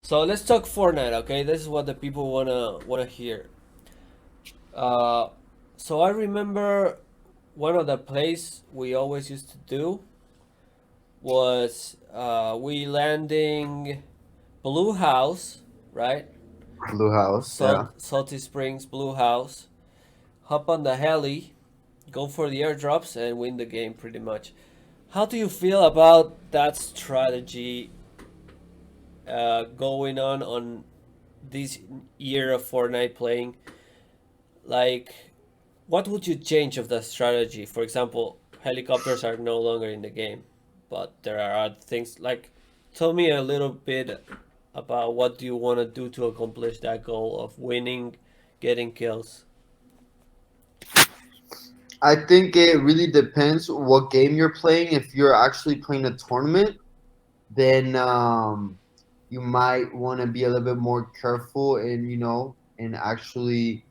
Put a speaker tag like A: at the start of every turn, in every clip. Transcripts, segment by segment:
A: So let's talk Fortnite, okay? This is what the people wanna hear. Uh, so I remember one of the plays we always used to do was we landing Blue House, right?
B: Blue House, yeah.
A: Salty Springs Blue House. Hop on the heli, go for the airdrops, and win the game pretty much. How do you feel about that strategy going on this year of Fortnite playing? Like, what would you change of the strategy? For example, helicopters are no longer in the game, but there are other things. Like, tell me a little bit about what do you want to do to accomplish that goal of winning, getting kills.
B: I think it really depends what game you're playing. If you're actually playing a tournament, then you might want to be a little bit more careful and and actually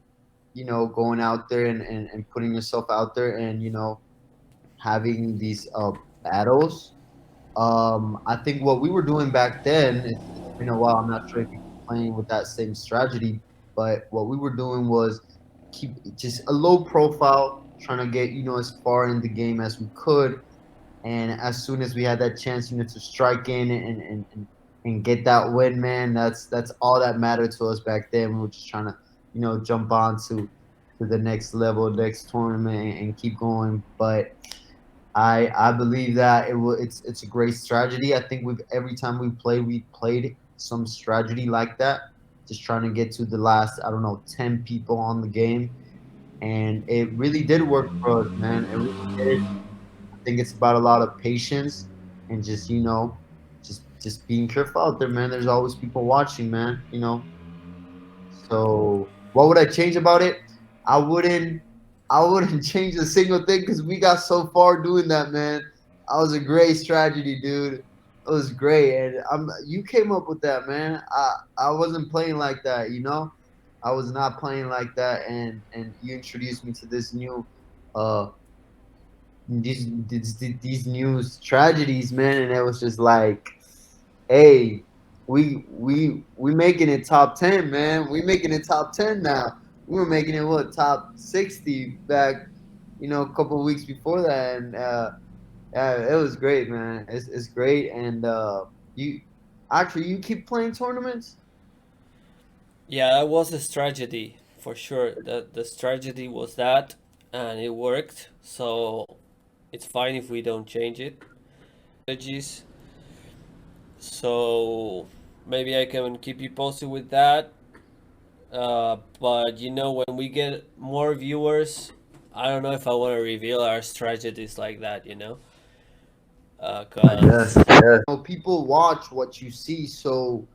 B: going out there and putting yourself out there and having these battles. I think what we were doing back then, it's been a while. I'm not sure if you keep playing with that same strategy, but what we were doing was keep just a low profile, trying to get as far in the game as we could, and as soon as we had that chance, to strike in and get that win, man. That's all that mattered to us back then. We were just trying to jump on to the next level, next tournament, and keep going. But I believe that it's a great strategy. I think we've every time we played some strategy like that, just trying to get to the last, I don't know, 10 people on the game, and it really did work for us, man. It really did. I think it's about a lot of patience and just just being careful out there, man. There's always people watching, man. So what would I change about it? I wouldn't. I wouldn't change a single thing because we got so far doing that, man. That was a great strategy, dude. It was great, and you came up with that, man. I wasn't playing like that, you know. I was not playing like that, and you introduced me to this new, uh, these new tragedies, man, and it was just like, hey, we making it top 10, man. We making it top 10 now. We were making it what top 60 back, a couple of weeks before that, and it was great, man. It's great, and you you keep playing tournaments.
A: Yeah, that was a strategy for sure. The strategy was that, and it worked. So it's fine if we don't change it. Strategies. So maybe I can keep you posted with that. But when we get more viewers, I don't know if I want to reveal our strategies like that.
B: Yes,
A: Cause
B: yes. People watch what you see, so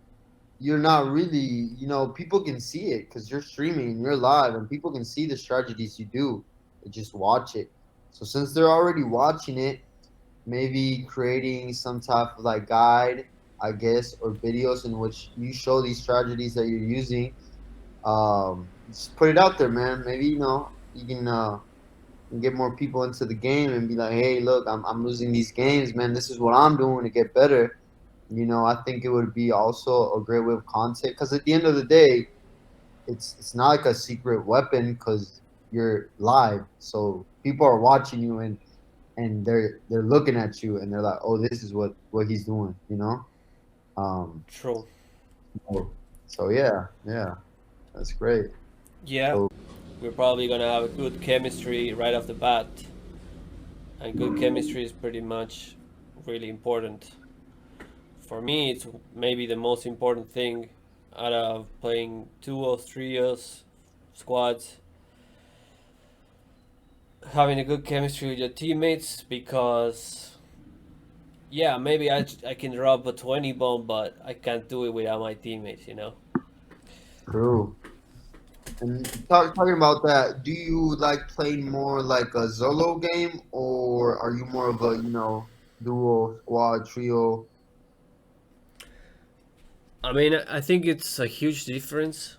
B: you're not really, people can see it because you're streaming and you're live, and people can see the strategies you do. They just watch it. So since they're already watching it, maybe creating some type of like guide, I guess, or videos in which you show these strategies that you're using. Just put it out there, man. Maybe you can get more people into the game and be like, hey, look, I'm losing these games, man. This is what I'm doing to get better. I think it would be also a great way of content because at the end of the day, it's not like a secret weapon because you're live, so people are watching you and they're looking at you and they're like, oh, this is what he's doing. Um,
A: true.
B: so yeah, that's great.
A: Yeah,
B: So
A: we're probably gonna have a good chemistry right off the bat, and good chemistry is pretty much really important. For me, it's maybe the most important thing out of playing duos, trios, squads. Having a good chemistry with your teammates because, yeah, maybe I can drop a 20 bomb, but I can't do it without my teammates.
B: true. And talking about that, do you like playing more like a solo game, or are you more of a duo, squad, trio?
A: I mean, I think it's a huge difference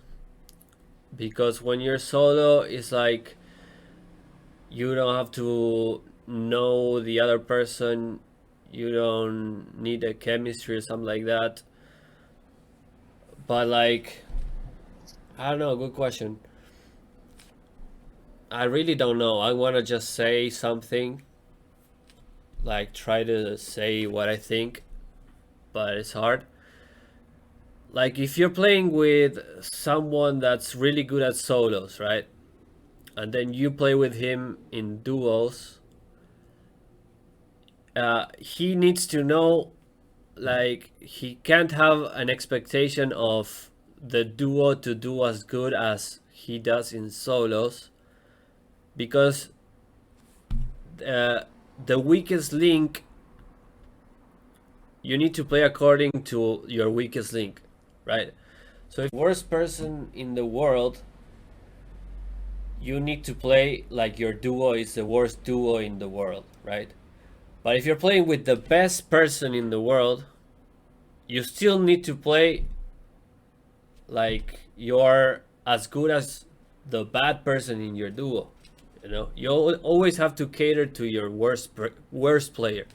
A: because when you're solo, it's like you don't have to know the other person, you don't need a chemistry or something like that. But like, I don't know. Good question. I really don't know. I want to just say something, like try to say what I think, but it's hard. Like if you're playing with someone that's really good at solos, right? And then you play with him in duos, he needs to know, like he can't have an expectation of the duo to do as good as he does in solos, because uh, the weakest link, you need to play according to your weakest link, right? So if worst person in the world, you need to play like your duo is the worst duo in the world, right? But if you're playing with the best person in the world, you still need to play like you're as good as the bad person in your duo. You know, you always have to cater to your worst player.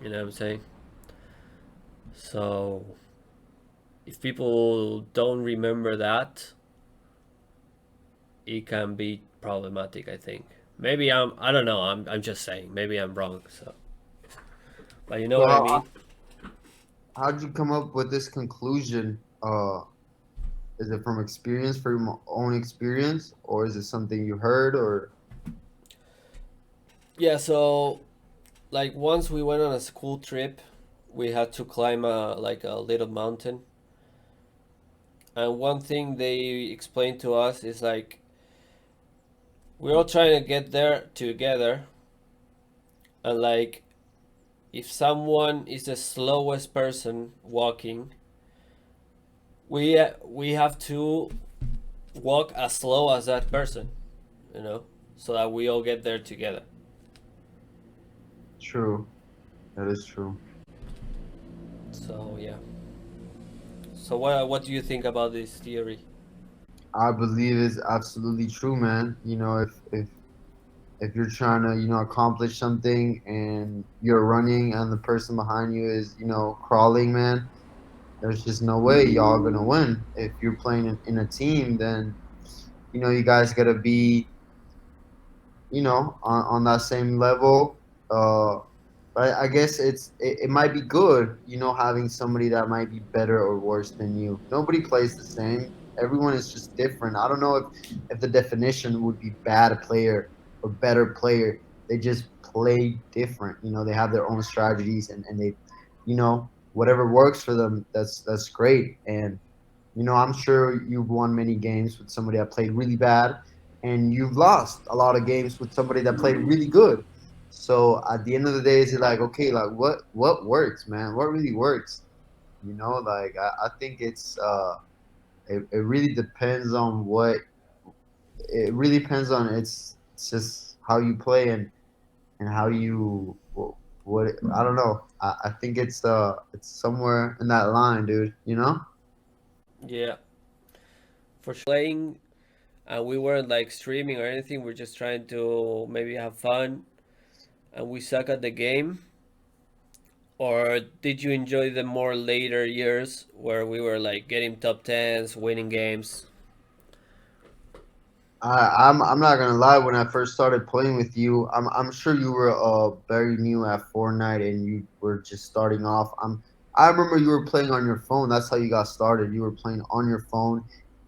A: You know what I'm saying? So if people don't remember that, it can be problematic, I think. Maybe I don't know, I'm just saying. Maybe I'm wrong, so but you know
B: So
A: what I mean?
B: how'd you come up with this conclusion? Is it from experience, from your own experience, or is it something you heard, or?
A: Yeah, so like once we went on a school trip, we had to climb a little mountain. And one thing they explained to us is like we're all trying to get there together, and like if someone is the slowest person walking, we have to walk as slow as that person, you know, so that we all get there together.
B: True, that is true.
A: So yeah. So what do you think about this theory?
B: I believe it's absolutely true, man. You know, if you're trying to, accomplish something and you're running and the person behind you is, crawling, man, there's just no way y'all gonna win. If you're playing in a team, then you guys gotta be, on that same level. But I guess it might be good, having somebody that might be better or worse than you. Nobody plays the same. Everyone is just different. I don't know if the definition would be bad player or better player. They just play different. They have their own strategies and they, whatever works for them, that's great. And I'm sure you've won many games with somebody that played really bad, and you've lost a lot of games with somebody that played really good. So at the end of the day, is it like, okay, like what works, man? What really works? Like I think it really depends on what it really depends on. It's just how you play and how you what I don't know. I think it's somewhere in that line, dude.
A: Yeah, for sure. Playing, and we weren't like streaming or anything. We're just trying to maybe have fun, and we suck at the game. Or did you enjoy the more later years where we were like getting top tens, winning games?
B: I'm not gonna lie. When I first started playing with you, I'm sure you were very new at Fortnite and you were just starting off. I remember you were playing on your phone. That's how you got started. You were playing on your phone,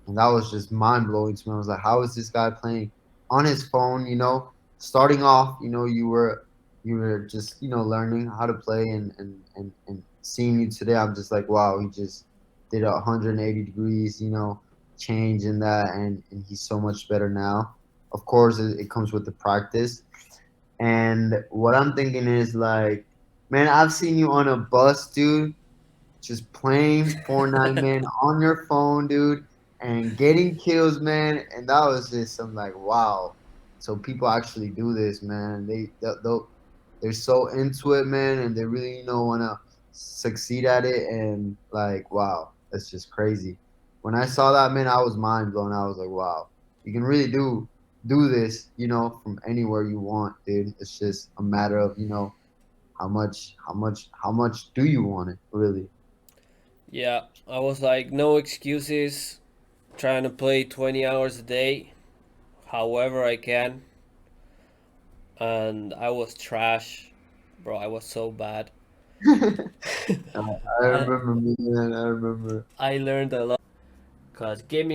B: and that was just mind blowing to me. I was like, how is this guy playing on his phone? Starting off, you were just learning how to play and seeing you today, I'm just like, wow, he just did 180 degrees, change in that, and he's so much better now. Of course, it comes with the practice. And what I'm thinking is like, man, I've seen you on a bus, dude, just playing Fortnite, man, on your phone, dude, and getting kills, man. And that was just some like, wow. So people actually do this, man. They're so into it, man, and they really, want to succeed at it. And like, wow, that's just crazy. When I saw that, man, I was mind blown. I was like, wow, you can really do this, from anywhere you want, dude. It's just a matter of, how much do you want it, really?
A: Yeah, I was like, no excuses, trying to play 20 hours a day, however I can, and I was trash, bro. I was so bad.
B: I
A: I
B: remember, man. I remember.
A: I learned a lot because gaming